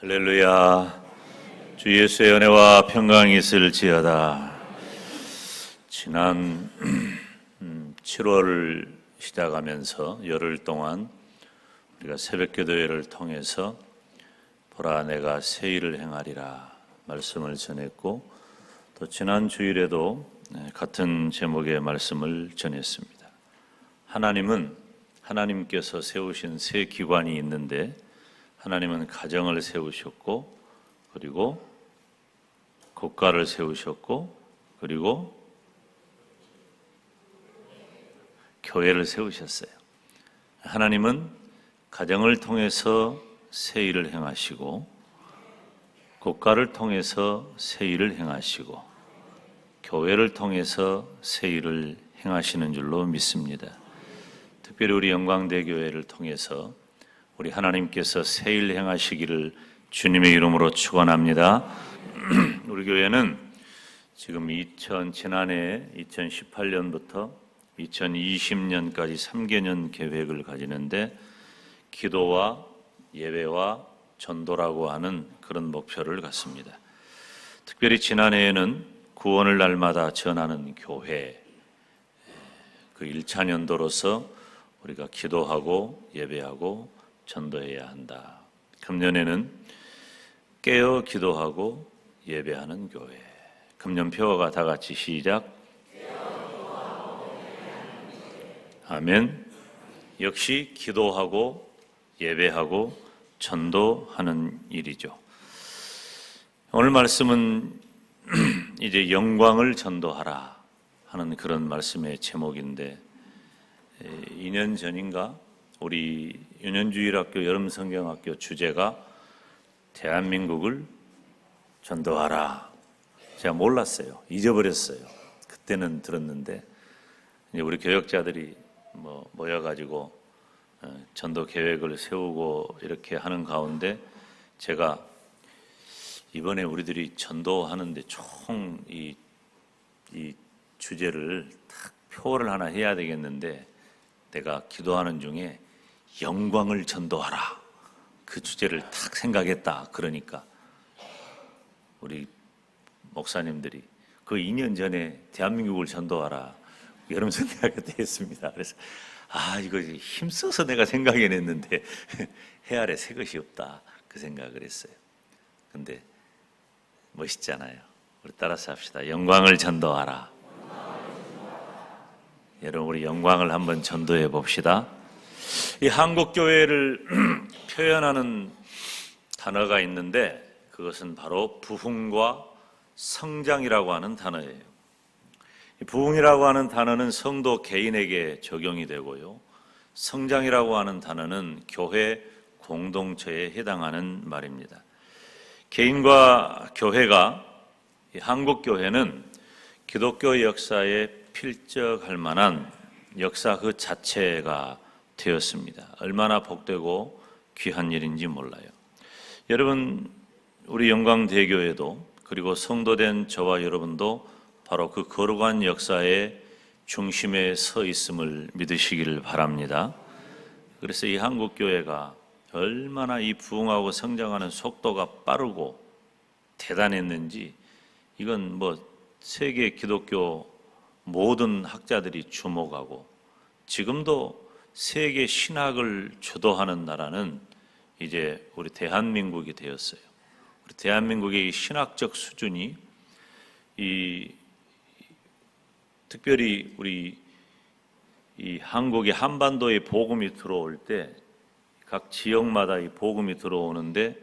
할렐루야. 주 예수의 은혜와 평강이 있을지어다. 지난 7월을 시작하면서 열흘 동안 우리가 새벽기도회를 통해서 보라 내가 새 일을 행하리라 말씀을 전했고, 또 지난 주일에도 같은 제목의 말씀을 전했습니다. 하나님께서 세우신 새 기관이 있는데, 하나님은 가정을 세우셨고, 그리고 국가를 세우셨고, 그리고 교회를 세우셨어요. 하나님은 가정을 통해서 새 일을 행하시고, 국가를 통해서 새 일을 행하시고, 교회를 통해서 새 일을 행하시는 줄로 믿습니다. 특별히 우리 영광대교회를 통해서 우리 하나님께서 새 일 행하시기를 주님의 이름으로 축원합니다. 우리 교회는 지금 지난해 2018년부터 2020년까지 3개년 계획을 가지는데, 기도와 예배와 전도라고 하는 그런 목표를 갖습니다. 특별히 지난해에는 구원을 날마다 전하는 교회, 그 1차 년도로서 우리가 기도하고 예배하고 전도해야 한다. 금년에는 깨어 기도하고 예배하는 교회. 금년표가 다 같이 시작. 아멘. 역시 기도하고 예배하고 전도하는 일이죠. 오늘 말씀은 이제 영광을 전도하라 하는 그런 말씀의 제목인데, 2년 전인가 우리 유년주일학교 여름성경학교 주제가 대한민국을 전도하라. 제가 몰랐어요. 잊어버렸어요. 그때는 들었는데, 이제 우리 교역자들이 모여가지고 전도 계획을 세우고 이렇게 하는 가운데, 제가 이번에 우리들이 전도하는데 총 이 주제를 딱 표를 하나 해야 되겠는데, 내가 기도하는 중에 영광을 전도하라, 그 주제를 딱 생각했다. 그러니까 우리 목사님들이 그 2년 전에 대한민국을 전도하라 여름성경학교 때 했습니다. 그래서 이거 힘써서 내가 생각해냈는데 해 아래 새 것이 없다, 그 생각을 했어요. 근데 멋있잖아요. 우리 따라서 합시다. 영광을 전도하라. 여러분, 우리 영광을 한번 전도해 봅시다. 이 한국교회를 표현하는 단어가 있는데, 그것은 바로 부흥과 성장이라고 하는 단어예요. 이 부흥이라고 하는 단어는 성도 개인에게 적용이 되고요, 성장이라고 하는 단어는 교회 공동체에 해당하는 말입니다. 개인과 교회가, 이 한국교회는 기독교 역사에 필적할 만한 역사 그 자체가 되었습니다. 얼마나 복되고 귀한 일인지 몰라요. 여러분, 우리 영광대교회도, 그리고 성도된 저와 여러분도 바로 그 거룩한 역사의 중심에 서 있음을 믿으시기를 바랍니다. 그래서 이 한국교회가 얼마나 이 부흥하고 성장하는 속도가 빠르고 대단했는지, 이건 세계 기독교 모든 학자들이 주목하고, 지금도 세계 신학을 주도하는 나라는 이제 우리 대한민국이 되었어요. 우리 대한민국의 신학적 수준이, 특별히 우리 이 한국의 한반도에 복음이 들어올 때, 각 지역마다 이 복음이 들어오는데,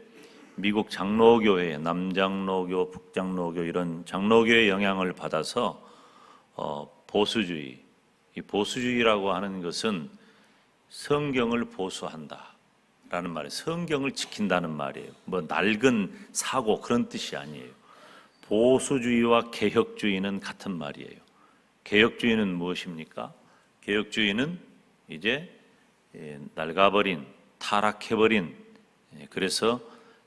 미국 장로교회, 남장로교, 북장로교 이런 장로교의 영향을 받아서 보수주의, 이 보수주의라고 하는 것은 성경을 보수한다 라는 말이에요. 성경을 지킨다는 말이에요. 낡은 사고 그런 뜻이 아니에요. 보수주의와 개혁주의는 같은 말이에요. 개혁주의는 무엇입니까? 개혁주의는 이제 낡아버린, 타락해버린, 그래서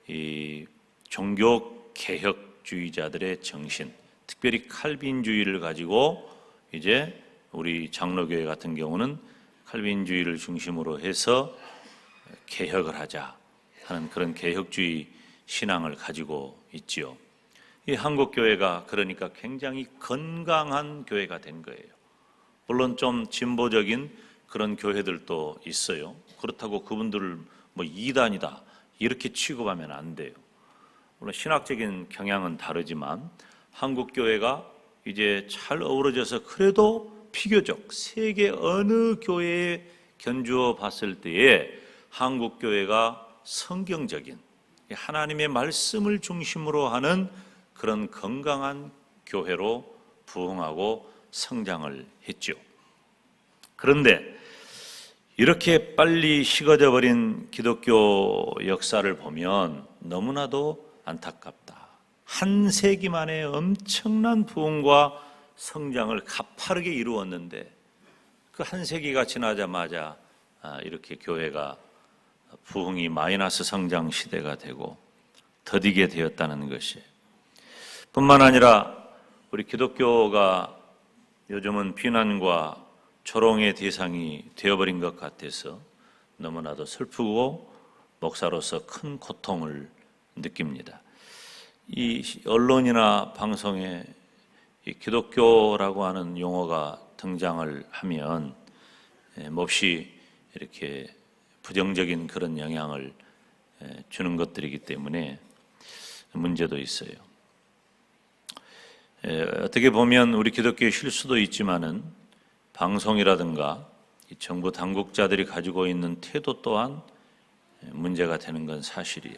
이 종교 개혁주의자들의 정신, 특별히 칼빈주의를 가지고 이제 우리 장로교회 같은 경우는 칼빈주의를 중심으로 해서 개혁을 하자 하는 그런 개혁주의 신앙을 가지고 있지요. 이 한국 교회가 그러니까 굉장히 건강한 교회가 된 거예요. 물론 좀 진보적인 그런 교회들도 있어요. 그렇다고 그분들을 뭐 이단이다 이렇게 취급하면 안 돼요. 물론 신학적인 경향은 다르지만 한국 교회가 이제 잘 어우러져서 그래도 비교적 세계 어느 교회에 견주어 봤을 때에 한국 교회가 성경적인 하나님의 말씀을 중심으로 하는 그런 건강한 교회로 부흥하고 성장을 했죠. 그런데 이렇게 빨리 식어져 버린 기독교 역사를 보면 너무나도 안타깝다. 한 세기 만에 엄청난 부흥과 성장을 가파르게 이루었는데 그 한 세기가 지나자마자 이렇게 교회가 부흥이 마이너스 성장 시대가 되고 더디게 되었다는 것이 뿐만 아니라 우리 기독교가 요즘은 비난과 조롱의 대상이 되어버린 것 같아서 너무나도 슬프고 목사로서 큰 고통을 느낍니다. 이 언론이나 방송에 이 기독교라고 하는 용어가 등장을 하면 몹시 이렇게 부정적인 그런 영향을 주는 것들이기 때문에 문제도 있어요. 어떻게 보면 우리 기독교의 실수도 있지만은 방송이라든가 정부 당국자들이 가지고 있는 태도 또한 문제가 되는 건 사실이에요.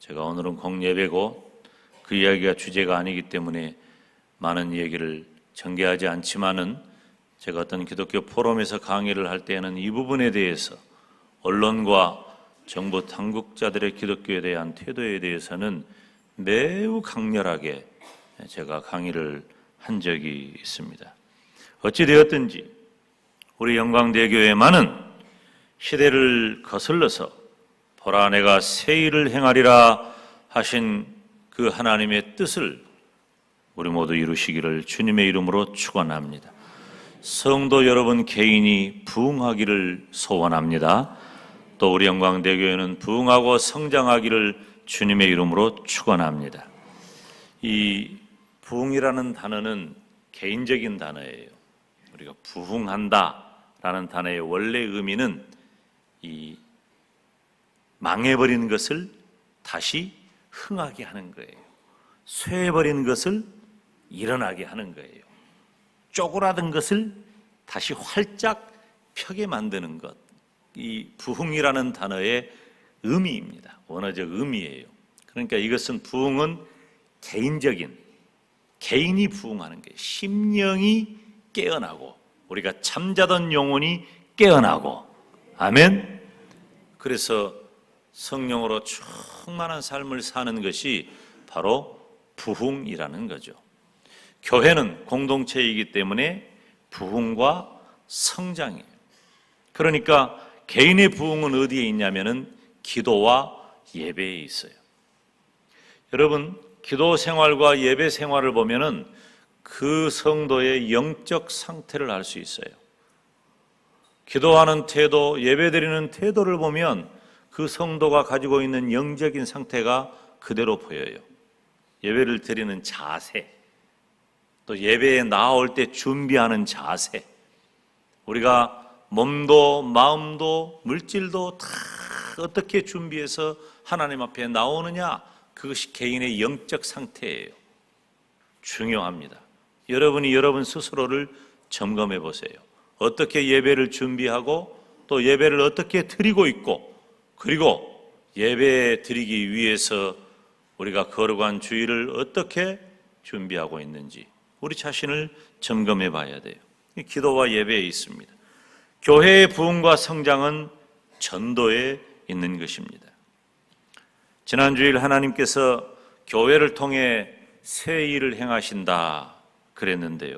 제가 오늘은 공예배고 그 이야기가 주제가 아니기 때문에 많은 얘기를 전개하지 않지만은 제가 어떤 기독교 포럼에서 강의를 할 때에는 이 부분에 대해서 언론과 정부 당국자들의 기독교에 대한 태도에 대해서는 매우 강렬하게 제가 강의를 한 적이 있습니다. 어찌되었든지 우리 영광대교회만은 시대를 거슬러서 보라 내가 새 일을 행하리라 하신 그 하나님의 뜻을 우리 모두 이루시기를 주님의 이름으로 축원합니다. 성도 여러분 개인이 부흥하기를 소원합니다. 또 우리 영광대교회는 부흥하고 성장하기를 주님의 이름으로 축원합니다. 이 부흥이라는 단어는 개인적인 단어예요. 우리가 부흥한다라는 단어의 원래 의미는 이 망해버린 것을 다시 흥하게 하는 거예요. 쇠해버린 것을 일어나게 하는 거예요. 쪼그라든 것을 다시 활짝 펴게 만드는 것. 이 부흥이라는 단어의 의미입니다. 원어적 의미예요. 그러니까 이것은 부흥은 개인적인, 개인이 부흥하는 거예요. 심령이 깨어나고 우리가 잠자던 영혼이 깨어나고 아멘. 그래서 성령으로 충만한 삶을 사는 것이 바로 부흥이라는 거죠. 교회는 공동체이기 때문에 부흥과 성장이에요. 그러니까 개인의 부흥은 어디에 있냐면은 기도와 예배에 있어요. 여러분, 기도 생활과 예배 생활을 보면은 그 성도의 영적 상태를 알 수 있어요. 기도하는 태도, 예배드리는 태도를 보면 그 성도가 가지고 있는 영적인 상태가 그대로 보여요. 예배를 드리는 자세, 또 예배에 나올 때 준비하는 자세, 우리가 몸도 마음도 물질도 다 어떻게 준비해서 하나님 앞에 나오느냐, 그것이 개인의 영적 상태예요. 중요합니다. 여러분이 여러분 스스로를 점검해 보세요. 어떻게 예배를 준비하고 또 예배를 어떻게 드리고 있고, 그리고 예배 드리기 위해서 우리가 거룩한 주일을 어떻게 준비하고 있는지 우리 자신을 점검해 봐야 돼요. 기도와 예배에 있습니다. 교회의 부흥과 성장은 전도에 있는 것입니다. 지난 주일 하나님께서 교회를 통해 새 일을 행하신다 그랬는데요.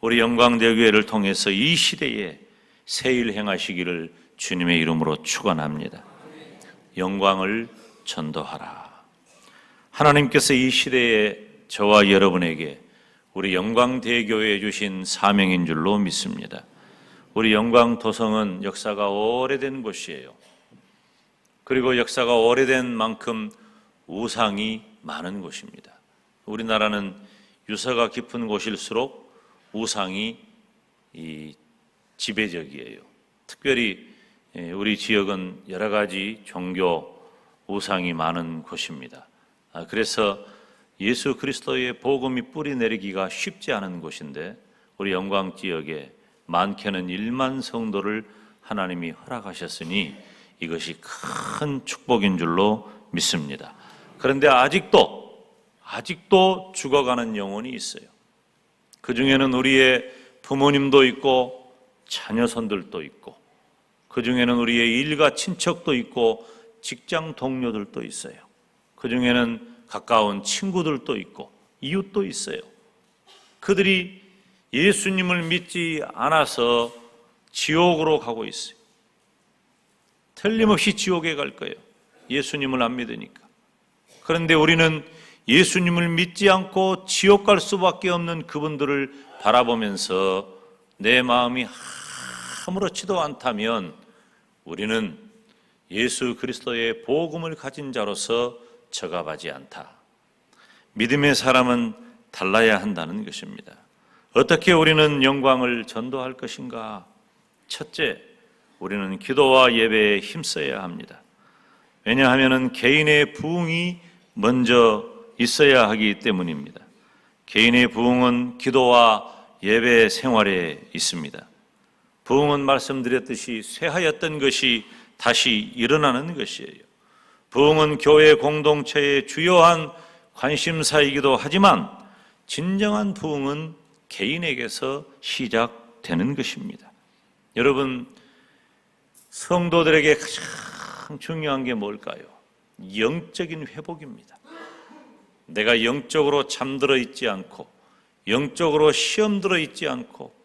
우리 영광대교회를 통해서 이 시대에 새 일 행하시기를 주님의 이름으로 축원합니다. 영광을 전도하라. 하나님께서 이 시대에 저와 여러분에게 우리 영광대교회에 주신 사명인 줄로 믿습니다. 우리 영광도성은 역사가 오래된 곳이에요. 그리고 역사가 오래된 만큼 우상이 많은 곳입니다. 우리나라는 유서가 깊은 곳일수록 우상이 지배적이에요. 특별히 우리 지역은 여러 가지 종교 우상이 많은 곳입니다. 그래서 예수 그리스도의 복음이 뿌리 내리기가 쉽지 않은 곳인데 우리 영광 지역에 많게는 1만 성도를 하나님이 허락하셨으니 이것이 큰 축복인 줄로 믿습니다. 그런데 아직도 죽어가는 영혼이 있어요. 그 중에는 우리의 부모님도 있고 자녀손들도 있고 그 중에는 우리의 일가 친척도 있고 직장 동료들도 있어요. 그 중에는 가까운 친구들도 있고 이웃도 있어요. 그들이 예수님을 믿지 않아서 지옥으로 가고 있어요. 틀림없이 지옥에 갈 거예요. 예수님을 안 믿으니까. 그런데 우리는 예수님을 믿지 않고 지옥 갈 수밖에 없는 그분들을 바라보면서 내 마음이 아무렇지도 않다면 우리는 예수 그리스도의 복음을 가진 자로서 저갑하지 않다. 믿음의 사람은 달라야 한다는 것입니다. 어떻게 우리는 영광을 전도할 것인가? 첫째, 우리는 기도와 예배에 힘써야 합니다. 왜냐하면 개인의 부흥이 먼저 있어야 하기 때문입니다. 개인의 부흥은 기도와 예배 생활에 있습니다. 부흥은 말씀드렸듯이 쇠하였던 것이 다시 일어나는 것이에요. 부흥은 교회 공동체의 주요한 관심사이기도 하지만 진정한 부흥은 개인에게서 시작되는 것입니다. 여러분, 성도들에게 가장 중요한 게 뭘까요? 영적인 회복입니다. 내가 영적으로 잠들어 있지 않고 영적으로 시험 들어 있지 않고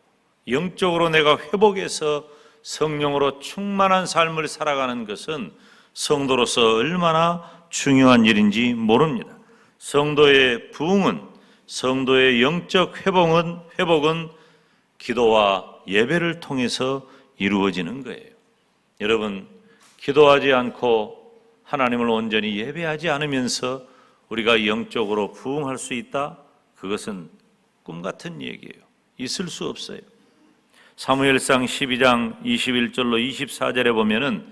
영적으로 내가 회복해서 성령으로 충만한 삶을 살아가는 것은 성도로서 얼마나 중요한 일인지 모릅니다. 성도의 부흥은, 성도의 영적 회복은 기도와 예배를 통해서 이루어지는 거예요. 여러분, 기도하지 않고 하나님을 온전히 예배하지 않으면서 우리가 영적으로 부흥할 수 있다? 그것은 꿈 같은 얘기예요. 있을 수 없어요. 사무엘상 12장 21절로 24절에 보면은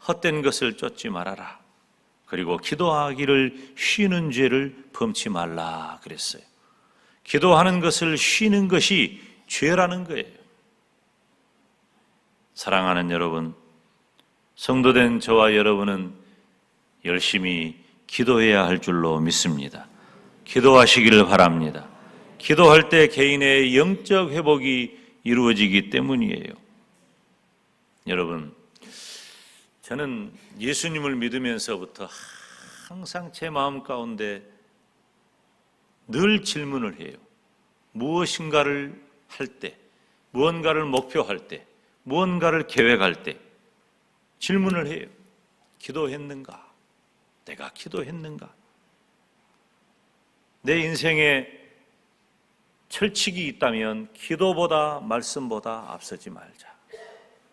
헛된 것을 쫓지 말아라. 그리고 기도하기를 쉬는 죄를 범치 말라 그랬어요. 기도하는 것을 쉬는 것이 죄라는 거예요. 사랑하는 여러분, 성도된 저와 여러분은 열심히 기도해야 할 줄로 믿습니다. 기도하시기를 바랍니다. 기도할 때 개인의 영적 회복이 이루어지기 때문이에요. 여러분, 저는 예수님을 믿으면서부터 항상 제 마음 가운데 늘 질문을 해요. 무엇인가를 할 때, 무언가를 목표할 때, 무언가를 계획할 때 질문을 해요. 기도했는가? 내가 기도했는가? 내 인생에 철칙이 있다면 기도보다 말씀보다 앞서지 말자.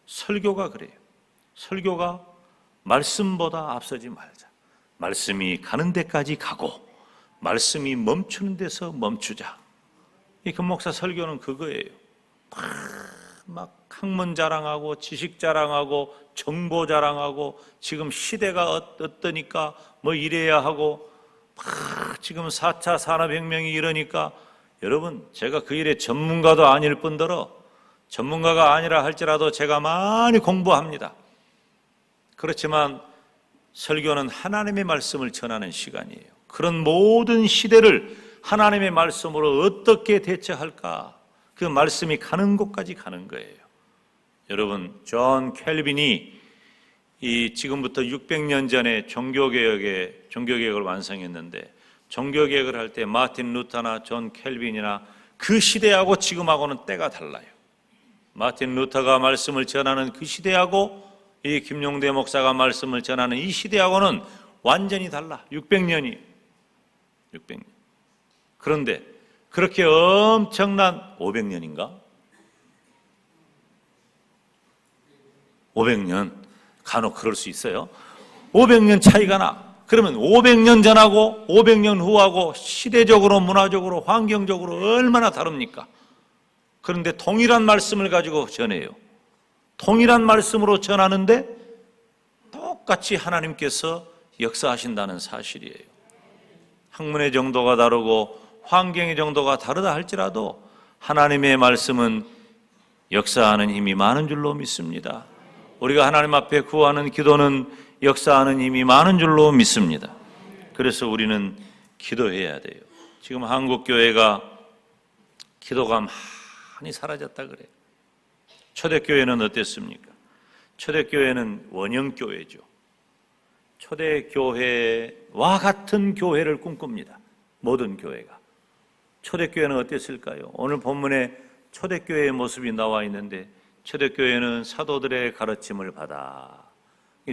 설교가 그래요. 설교가 말씀보다 앞서지 말자. 말씀이 가는 데까지 가고 말씀이 멈추는 데서 멈추자. 이 금목사 설교는 그거예요. 막 학문 자랑하고 지식 자랑하고 정보 자랑하고 지금 시대가 어떠니까 뭐 이래야 하고 막 지금 4차 산업혁명이 이러니까 여러분, 제가 그 일의 전문가도 아닐 뿐더러 전문가가 아니라 할지라도 제가 많이 공부합니다. 그렇지만 설교는 하나님의 말씀을 전하는 시간이에요. 그런 모든 시대를 하나님의 말씀으로 어떻게 대처할까? 그 말씀이 가는 곳까지 가는 거예요. 여러분, 존 켈빈이 지금부터 600년 전에 종교개혁을 완성했는데 종교개혁을 할 때 마틴 루터나 존 켈빈이나 그 시대하고 지금하고는 때가 달라요. 마틴 루터가 말씀을 전하는 그 시대하고 이 김용대 목사가 말씀을 전하는 이 시대하고는 완전히 달라. 600년이에요. 600년. 그런데 그렇게 엄청난 500년인가? 500년. 간혹 그럴 수 있어요. 500년 차이가 나. 그러면 500년 전하고 500년 후하고 시대적으로 문화적으로 환경적으로 얼마나 다릅니까? 그런데 동일한 말씀을 가지고 전해요. 동일한 말씀으로 전하는데 똑같이 하나님께서 역사하신다는 사실이에요. 학문의 정도가 다르고 환경의 정도가 다르다 할지라도 하나님의 말씀은 역사하는 힘이 많은 줄로 믿습니다. 우리가 하나님 앞에 구하는 기도는 역사하는 힘이 많은 줄로 믿습니다. 그래서 우리는 기도해야 돼요. 지금 한국 교회가 기도가 많이 사라졌다 그래요. 초대교회는 어땠습니까? 초대교회는 원형교회죠. 초대교회와 같은 교회를 꿈꿉니다. 모든 교회가. 초대교회는 어땠을까요? 오늘 본문에 초대교회의 모습이 나와 있는데 초대교회는 사도들의 가르침을 받아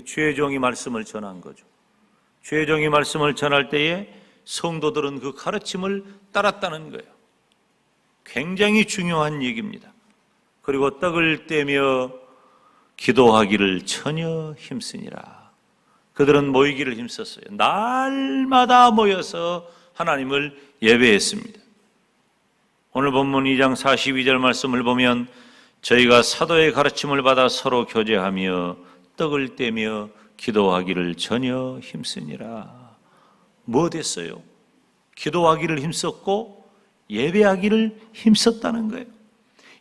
주의 종이 말씀을 전한 거죠. 주의 종이 말씀을 전할 때에 성도들은 그 가르침을 따랐다는 거예요. 굉장히 중요한 얘기입니다. 그리고 떡을 떼며 기도하기를 전혀 힘쓰니라. 그들은 모이기를 힘썼어요. 날마다 모여서 하나님을 예배했습니다. 오늘 본문 2장 42절 말씀을 보면 저희가 사도의 가르침을 받아 서로 교제하며 떡을 떼며 기도하기를 전혀 힘쓰니라. 뭐 됐어요? 기도하기를 힘썼고 예배하기를 힘썼다는 거예요.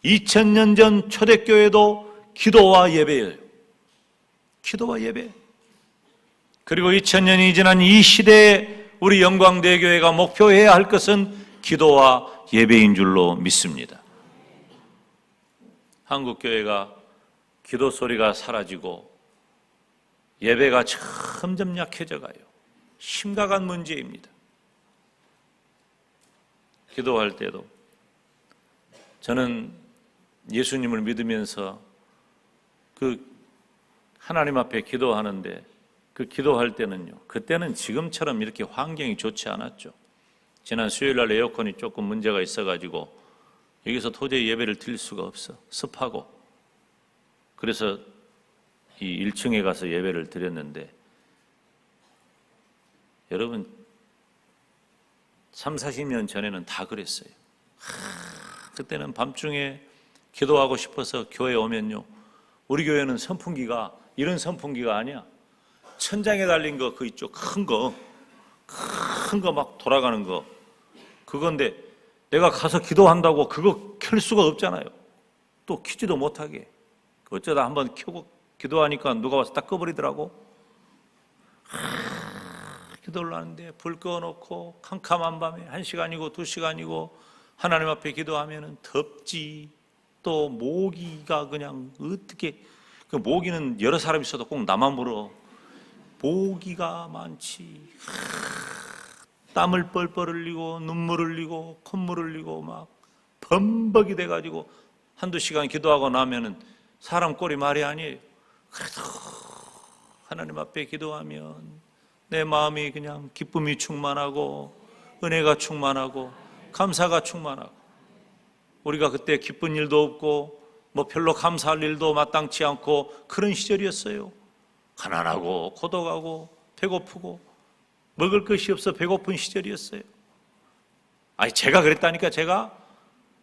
2000년 전 초대교회도 기도와 예배예요. 기도와 예배. 그리고 2000년이 지난 이 시대에 우리 영광대교회가 목표해야 할 것은 기도와 예배인 줄로 믿습니다. 한국교회가 기도 소리가 사라지고 예배가 점점 약해져 가요. 심각한 문제입니다. 기도할 때도 저는 예수님을 믿으면서 그 하나님 앞에 기도하는데 그 기도할 때는요, 그때는 지금처럼 이렇게 환경이 좋지 않았죠. 지난 수요일 날 에어컨이 조금 문제가 있어가지고 여기서 도저히 예배를 드릴 수가 없어. 습하고. 그래서 이 1층에 가서 예배를 드렸는데 여러분 3, 40년 전에는 다 그랬어요. 그때는 밤중에 기도하고 싶어서 교회에 오면요, 우리 교회는 선풍기가 이런 선풍기가 아니야. 천장에 달린 거, 그 이쪽 큰 거 막 돌아가는 거, 그건데 내가 가서 기도한다고 그거 켤 수가 없잖아요. 또 켜지도 못하게. 어쩌다 한번 켜고 기도하니까 누가 와서 딱 꺼버리더라고. 기도를 하는데 불 꺼놓고 캄캄한 밤에 1시간이고 2시간이고 하나님 앞에 기도하면 덥지. 또 모기가 그냥 어떻게, 그 모기는 여러 사람 있어도 꼭 나만 물어. 모기가 많지. 땀을 뻘뻘 흘리고 눈물 흘리고 콧물 흘리고 막 범벅이 돼가지고 한두 시간 기도하고 나면은 사람 꼴이 말이 아니에요. 그래도 하나님 앞에 기도하면 내 마음이 그냥 기쁨이 충만하고 은혜가 충만하고 감사가 충만하고, 우리가 그때 기쁜 일도 없고 뭐 별로 감사할 일도 마땅치 않고 그런 시절이었어요. 가난하고 고독하고 배고프고 먹을 것이 없어 배고픈 시절이었어요. 아니 제가 그랬다니까. 제가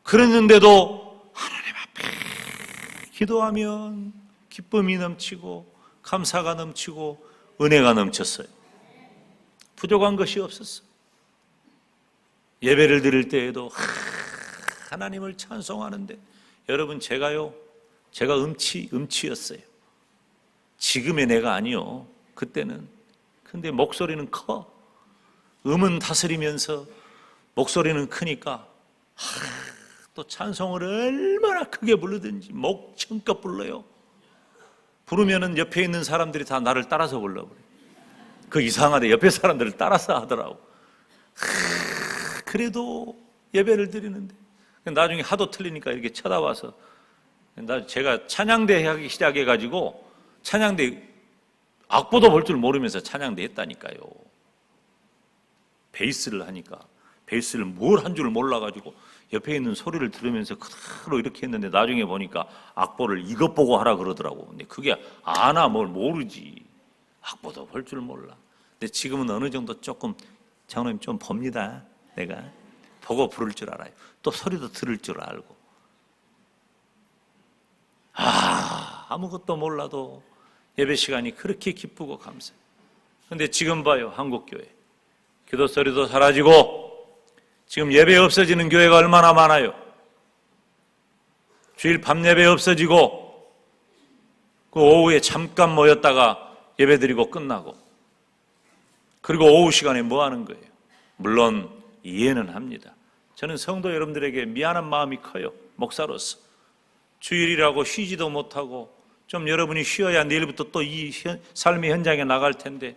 그랬는데도 하나님 앞에 기도하면 기쁨이 넘치고 감사가 넘치고 은혜가 넘쳤어요. 부족한 것이 없었어. 예배를 드릴 때에도 하나님을 찬송하는데 여러분 제가 음치였어요. 지금의 내가 아니요. 그때는. 근데 목소리는 커. 음은 다스리면서 목소리는 크니까 또 찬송을 얼마나 크게 부르든지 목청껏 불러요. 부르면은 옆에 있는 사람들이 다 나를 따라서 불러버려요. 그 이상하대. 옆에 사람들을 따라서 하더라고. 그래도 예배를 드리는데 나중에 하도 틀리니까 이렇게 쳐다봐서, 제가 찬양대 하기 시작해가지고 찬양대 악보도 볼 줄 모르면서 찬양대 했다니까요. 베이스를 하니까 베이스를 뭘 한 줄 몰라가지고 옆에 있는 소리를 들으면서 그대로 이렇게 했는데 나중에 보니까 악보를 이것 보고 하라 그러더라고. 근데 그게 아나 뭘 모르지. 악보도 볼 줄 몰라. 근데 지금은 어느 정도 조금 장로님 좀 봅니다. 내가 보고 부를 줄 알아요. 또 소리도 들을 줄 알고. 아무것도 몰라도 예배 시간이 그렇게 기쁘고 감사해요. 근데 지금 봐요, 한국교회. 기도 소리도 사라지고 지금 예배 없어지는 교회가 얼마나 많아요. 주일 밤 예배 없어지고 그 오후에 잠깐 모였다가 예배 드리고 끝나고, 그리고 오후 시간에 뭐 하는 거예요? 물론 이해는 합니다. 저는 성도 여러분들에게 미안한 마음이 커요. 목사로서 주일이라고 쉬지도 못하고, 좀 여러분이 쉬어야 내일부터 또 이 삶의 현장에 나갈 텐데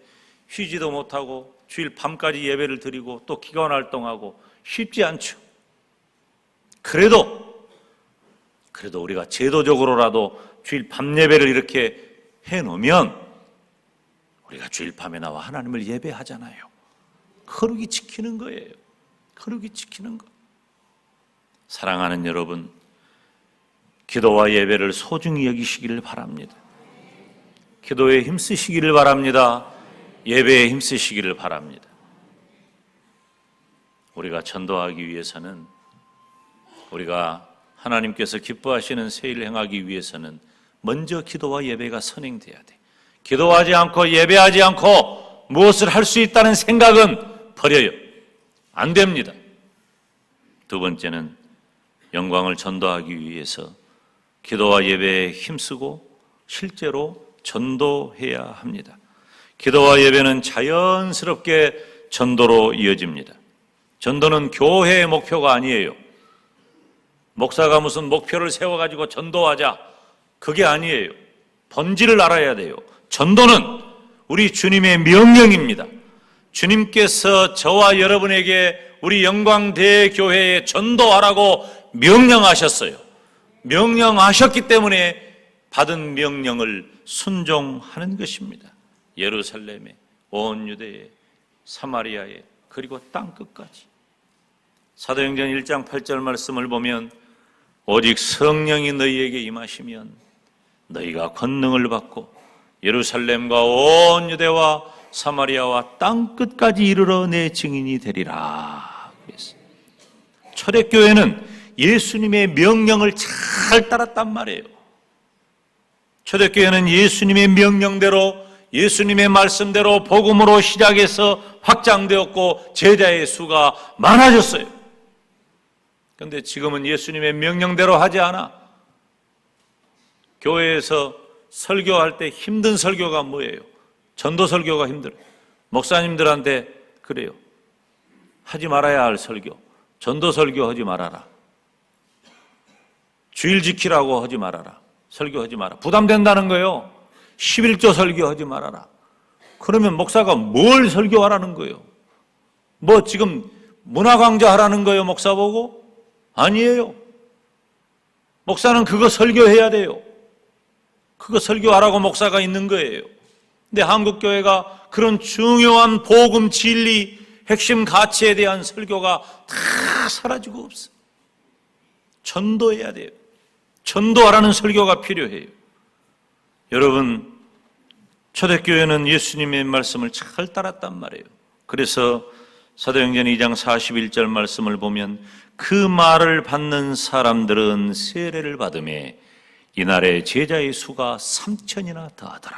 쉬지도 못하고 주일 밤까지 예배를 드리고 또 기관 활동하고 쉽지 않죠. 그래도 우리가 제도적으로라도 주일 밤 예배를 이렇게 해놓으면 우리가 주일 밤에 나와 하나님을 예배하잖아요. 거룩이 지키는 거예요. 거룩이 지키는 거. 사랑하는 여러분, 기도와 예배를 소중히 여기시기를 바랍니다. 기도에 힘쓰시기를 바랍니다. 예배에 힘쓰시기를 바랍니다. 우리가 전도하기 위해서는, 우리가 하나님께서 기뻐하시는 새 일을 행하기 위해서는 먼저 기도와 예배가 선행돼야 돼. 기도하지 않고 예배하지 않고 무엇을 할 수 있다는 생각은 버려요. 안 됩니다. 두 번째는 영광을 전도하기 위해서 기도와 예배에 힘쓰고 실제로 전도해야 합니다. 기도와 예배는 자연스럽게 전도로 이어집니다. 전도는 교회의 목표가 아니에요. 목사가 무슨 목표를 세워가지고 전도하자, 그게 아니에요. 본질을 알아야 돼요. 전도는 우리 주님의 명령입니다. 주님께서 저와 여러분에게 우리 영광대교회에 전도하라고 명령하셨어요. 명령하셨기 때문에 받은 명령을 순종하는 것입니다. 예루살렘에, 온 유대에, 사마리아에, 그리고 땅끝까지. 사도행전 1장 8절 말씀을 보면 오직 성령이 너희에게 임하시면 너희가 권능을 받고 예루살렘과 온 유대와 사마리아와 땅끝까지 이르러 내 증인이 되리라. 그랬어요. 초대교회는 예수님의 명령을 잘 따랐단 말이에요. 초대교회는 예수님의 명령대로, 예수님의 말씀대로 복음으로 시작해서 확장되었고 제자의 수가 많아졌어요. 그런데 지금은 예수님의 명령대로 하지 않아. 교회에서 설교할 때 힘든 설교가 뭐예요? 전도 설교가 힘들어요. 목사님들한테 그래요. 하지 말아야 할 설교. 전도 설교 하지 말아라. 주일 지키라고 하지 말아라. 설교하지 마라. 부담된다는 거예요. 11조 설교하지 말아라. 그러면 목사가 뭘 설교하라는 거예요? 뭐 지금 문화 강좌하라는 거예요, 목사 보고? 아니에요. 목사는 그거 설교해야 돼요. 그거 설교하라고 목사가 있는 거예요. 근데 한국교회가 그런 중요한 복음 진리, 핵심 가치에 대한 설교가 다 사라지고 없어. 전도해야 돼요. 전도하라는 설교가 필요해요. 여러분, 초대교회는 예수님의 말씀을 잘 따랐단 말이에요. 그래서 사도행전 2장 41절 말씀을 보면 그 말을 받는 사람들은 세례를 받음에 이날에 제자의 수가 3,000이나 더하더라.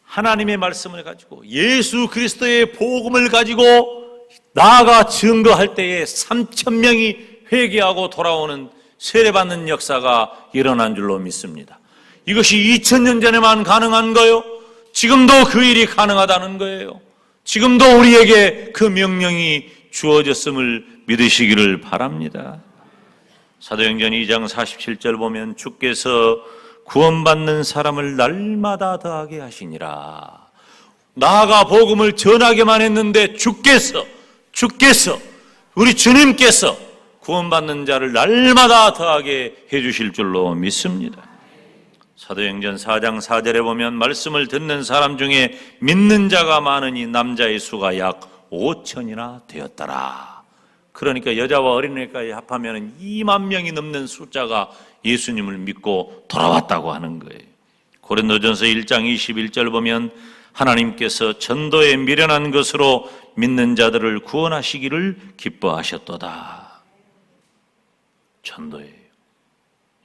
하나님의 말씀을 가지고 예수 그리스도의 복음을 가지고 나아가 증거할 때에 3,000명이 회개하고 돌아오는 세례받는 역사가 일어난 줄로 믿습니다. 이것이 2000년 전에만 가능한 거요? 지금도 그 일이 가능하다는 거예요. 지금도 우리에게 그 명령이 주어졌음을 믿으시기를 바랍니다. 사도행전 2장 47절 보면 주께서 구원받는 사람을 날마다 더하게 하시니라. 나아가 복음을 전하게만 했는데 주께서 우리 주님께서 구원받는 자를 날마다 더하게 해주실 줄로 믿습니다. 사도행전 4장 4절에 보면 말씀을 듣는 사람 중에 믿는 자가 많으니 남자의 수가 약 5,000이나 되었더라. 그러니까 여자와 어린애까지 합하면 2만 명이 넘는 숫자가 예수님을 믿고 돌아왔다고 하는 거예요. 고린도전서 1장 21절 보면 하나님께서 전도에 미련한 것으로 믿는 자들을 구원하시기를 기뻐하셨도다. 전도예요.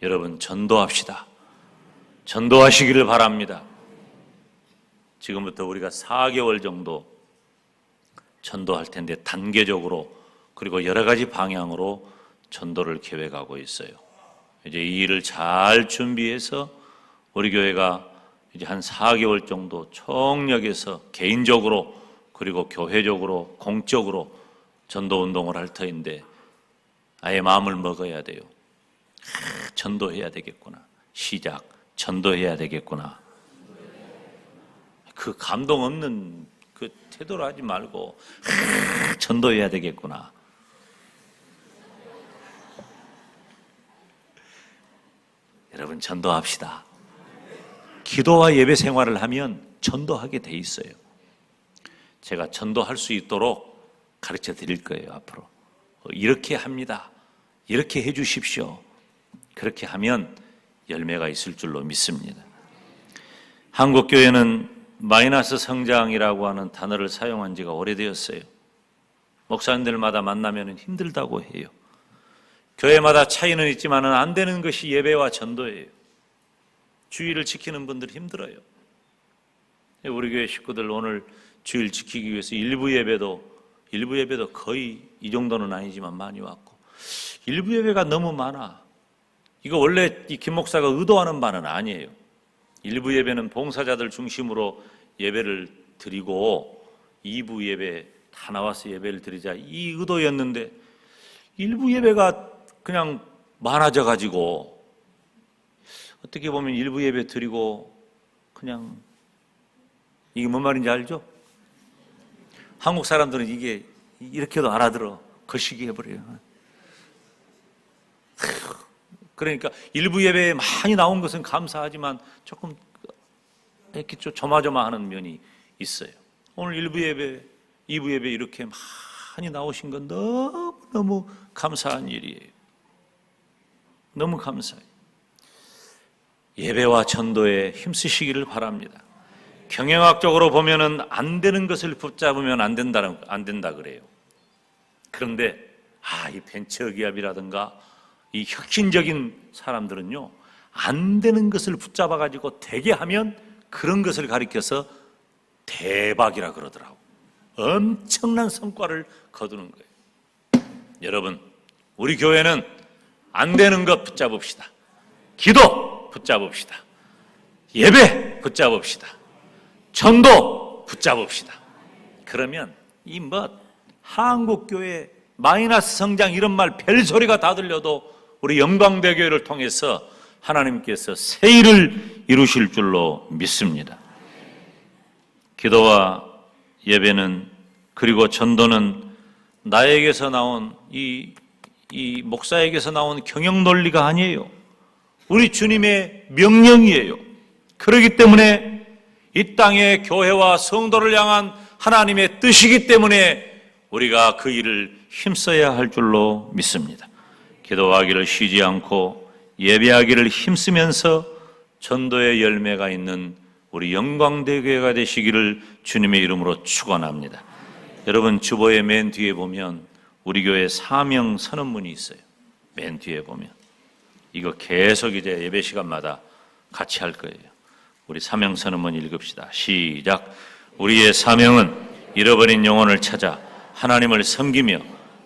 여러분, 전도합시다. 전도하시기를 바랍니다. 지금부터 우리가 4개월 정도 전도할 텐데 단계적으로 그리고 여러 가지 방향으로 전도를 계획하고 있어요. 이제 이 일을 잘 준비해서 우리 교회가 이제 한 4개월 정도 총력에서 개인적으로 그리고 교회적으로 공적으로 전도 운동을 할 터인데 아예 마음을 먹어야 돼요. 전도해야 되겠구나. 시작. 전도해야 되겠구나. 그 감동 없는 그 태도로 하지 말고 전도해야 되겠구나. 여러분, 전도합시다. 기도와 예배 생활을 하면 전도하게 돼 있어요. 제가 전도할 수 있도록 가르쳐 드릴 거예요. 앞으로 이렇게 합니다. 이렇게 해 주십시오. 그렇게 하면 열매가 있을 줄로 믿습니다. 한국교회는 마이너스 성장이라고 하는 단어를 사용한 지가 오래되었어요. 목사님들마다 만나면 힘들다고 해요. 교회마다 차이는 있지만 안 되는 것이 예배와 전도예요. 주의를 지키는 분들 힘들어요. 우리 교회 식구들 오늘 주일 지키기 위해서 일부 예배도 거의 이 정도는 아니지만 많이 왔고, 일부 예배가 너무 많아. 이거 원래 이 김 목사가 의도하는 바는 아니에요. 일부 예배는 봉사자들 중심으로 예배를 드리고 2부 예배 다 나와서 예배를 드리자, 이 의도였는데 일부 예배가 그냥 많아져 가지고 어떻게 보면 일부 예배 드리고 그냥, 이게 뭔 말인지 알죠? 한국 사람들은 이게 이렇게도 알아들어. 거시기 해버려요. 그러니까 일부 예배에 많이 나온 것은 감사하지만 조금 이렇게 좀 조마조마하는 면이 있어요. 오늘 일부 예배, 2부 예배 이렇게 많이 나오신 건 너무너무 감사한 일이에요. 너무 감사해요. 예배와 전도에 힘쓰시기를 바랍니다. 경영학적으로 보면은 안 되는 것을 붙잡으면 안 된다 그래요. 그런데 이 벤처기업이라든가 이 혁신적인 사람들은요, 안 되는 것을 붙잡아 가지고 되게 하면 그런 것을 가리켜서 대박이라 그러더라고. 엄청난 성과를 거두는 거예요. 여러분, 우리 교회는 안 되는 것 붙잡읍시다. 기도 붙잡읍시다. 예배 붙잡읍시다. 전도 붙잡읍시다. 그러면 이 한국교회 마이너스 성장 이런 말 별소리가 다 들려도 우리 영광대교회를 통해서 하나님께서 새 일을 이루실 줄로 믿습니다. 기도와 예배는, 그리고 전도는 나에게서 나온 이 목사에게서 나온 경영 논리가 아니에요. 우리 주님의 명령이에요. 그렇기 때문에 이 땅의 교회와 성도를 향한 하나님의 뜻이기 때문에 우리가 그 일을 힘써야 할 줄로 믿습니다. 기도하기를 쉬지 않고 예배하기를 힘쓰면서 전도의 열매가 있는 우리 영광대교회가 되시기를 주님의 이름으로 축원합니다. 여러분, 주보의 맨 뒤에 보면 우리 교회 사명 선언문이 있어요. 맨 뒤에 보면 이거 계속 이제 예배 시간마다 같이 할 거예요. 우리 사명 선언문 읽읍시다. 시작. 우리의 사명은 잃어버린 영혼을 찾아 하나님을 섬기며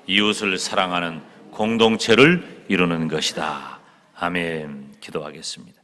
이웃을 사랑하는 공동체를 이루는 것이다. 아멘. 기도하겠습니다.